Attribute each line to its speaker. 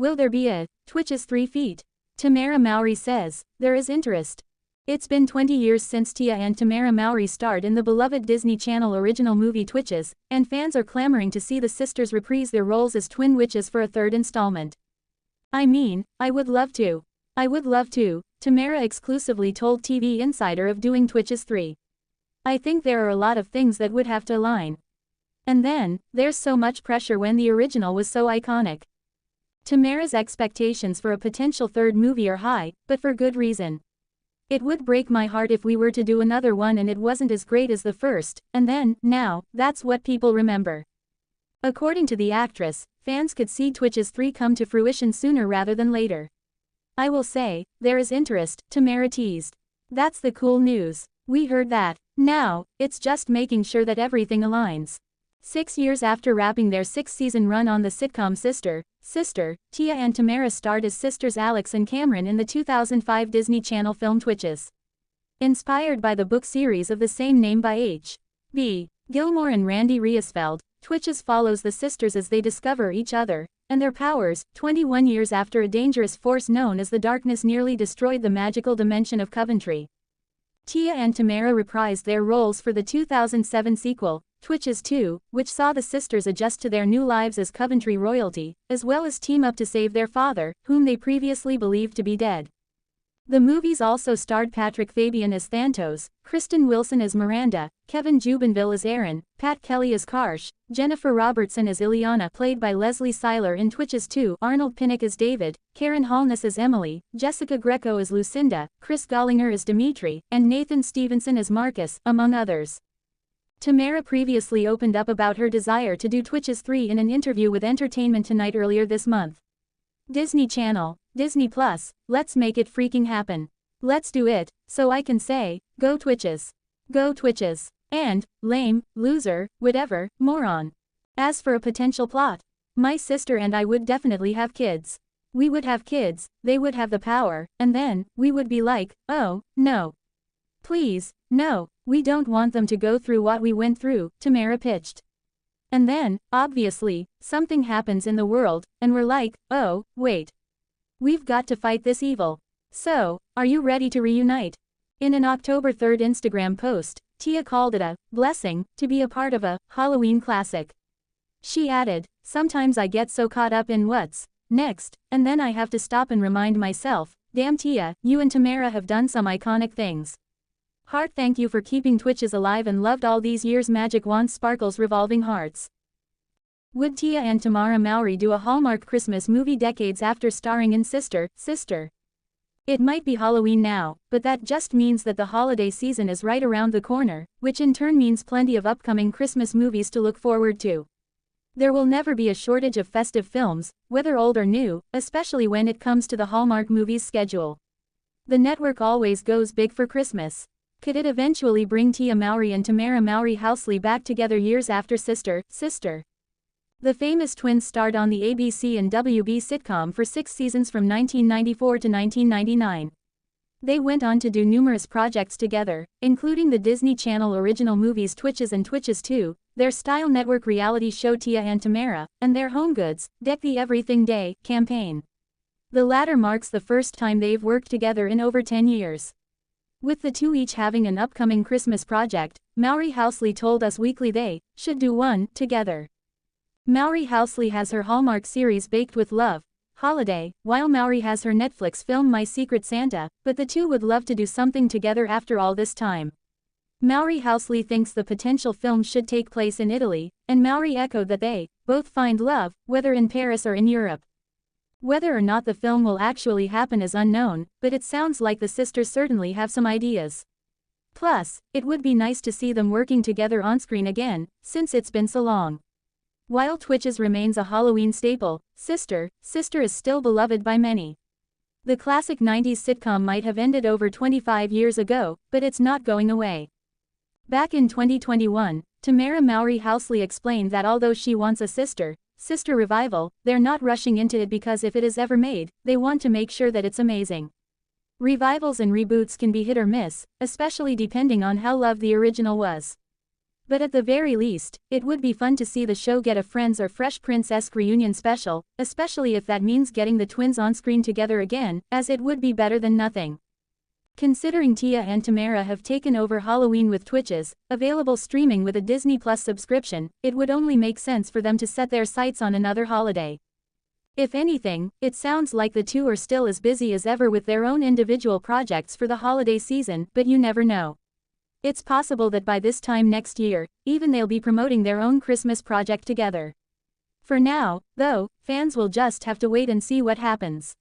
Speaker 1: Will there be a Twitches 3 feet? Tamera Mowry says, there is interest. It's been 20 years since Tia and Tamera Mowry starred in the beloved Disney Channel original movie Twitches, and fans are clamoring to see the sisters reprise their roles as twin witches for a third installment. I mean, I would love to. I would love to, Tamera exclusively told TV Insider of doing Twitches 3. I think there are a lot of things that would have to align. And then, there's so much pressure when the original was so iconic. Tamera's expectations for a potential third movie are high, but for good reason. It would break my heart if we were to do another one and it wasn't as great as the first, and then, now, that's what people remember. According to the actress, fans could see Twitches 3 come to fruition sooner rather than later. I will say, there is interest, Tamera teased. That's the cool news. We heard that. Now, it's just making sure that everything aligns. 6 years after wrapping their 6-season run on the sitcom Sister, Tia and Tamera starred as sisters Alex and Cameron in the 2005 Disney Channel film Twitches. Inspired by the book series of the same name by H.B. Gilmore and Randy Riesfeld, Twitches follows the sisters as they discover each other and their powers, 21 years after a dangerous force known as the Darkness nearly destroyed the magical dimension of Coventry. Tia and Tamera reprised their roles for the 2007 sequel, Twitches 2, which saw the sisters adjust to their new lives as Coventry royalty, as well as team up to save their father, whom they previously believed to be dead. The movies also starred Patrick Fabian as Thantos, Kristen Wilson as Miranda, Kevin Jubenville as Aaron, Pat Kelly as Karsh, Jennifer Robertson as Ileana played by Leslie Seiler in Twitches 2, Arnold Pinnock as David, Karen Holness as Emily, Jessica Greco as Lucinda, Chris Gollinger as Dimitri, and Nathan Stevenson as Marcus, among others. Tamera previously opened up about her desire to do Twitches 3 in an interview with Entertainment Tonight earlier this month. Disney Channel, Disney Plus, let's make it freaking happen. Let's do it, so I can say, go Twitches. Go Twitches. And, lame, loser, whatever, moron. As for a potential plot, my sister and I would definitely have kids. We would have kids, they would have the power, and then, we would be like, oh, no. Please, no, we don't want them to go through what we went through, Tamera pitched. And then, obviously, something happens in the world, and we're like, oh, wait. We've got to fight this evil. So, are you ready to reunite? In an October 3rd Instagram post, Tia called it a blessing to be a part of a Halloween classic. She added, sometimes I get so caught up in what's next, and then I have to stop and remind myself, damn Tia, you and Tamera have done some iconic things. Heart thank you for keeping Twitches alive and loved all these years. Magic Wand sparkles revolving hearts. Would Tia and Tamera Mowry do a Hallmark Christmas movie decades after starring in Sister? It might be Halloween now, but that just means that the holiday season is right around the corner, which in turn means plenty of upcoming Christmas movies to look forward to. There will never be a shortage of festive films, whether old or new, especially when it comes to the Hallmark movies schedule. The network always goes big for Christmas. Could it eventually bring Tia Mowry and Tamera Mowry Housley back together years after Sister? The famous twins starred on the ABC and WB sitcom for 6 seasons from 1994 to 1999. They went on to do numerous projects together, including the Disney Channel original movies Twitches and Twitches 2, their Style Network reality show Tia and Tamera, and their Home Goods, Deck the Everything Day campaign. The latter marks the first time they've worked together in over 10 years. With the two each having an upcoming Christmas project, Mowry Housley told Us Weekly they should do one together. Mowry Housley has her Hallmark series Baked with Love, Holiday, while Mowry has her Netflix film My Secret Santa, but the two would love to do something together after all this time. Mowry Housley thinks the potential film should take place in Italy, and Mowry echoed that they both find love, whether in Paris or in Europe. Whether or not the film will actually happen is unknown, but it sounds like the sisters certainly have some ideas. Plus, it would be nice to see them working together on screen again, since it's been so long. While Twitches remains a Halloween staple, Sister is still beloved by many. The classic 90s sitcom might have ended over 25 years ago, but it's not going away. Back in 2021, Tamera Mowry Housley explained that although she wants a Sister revival, they're not rushing into it because if it is ever made, they want to make sure that it's amazing. Revivals and reboots can be hit or miss, especially depending on how loved the original was. But at the very least, it would be fun to see the show get a Friends or Fresh Prince-esque reunion special, especially if that means getting the twins on screen together again, as it would be better than nothing. Considering Tia and Tamera have taken over Halloween with Twitches, available streaming with a Disney Plus subscription, it would only make sense for them to set their sights on another holiday. If anything, it sounds like the two are still as busy as ever with their own individual projects for the holiday season, but you never know. It's possible that by this time next year, even they'll be promoting their own Christmas project together. For now, though, fans will just have to wait and see what happens.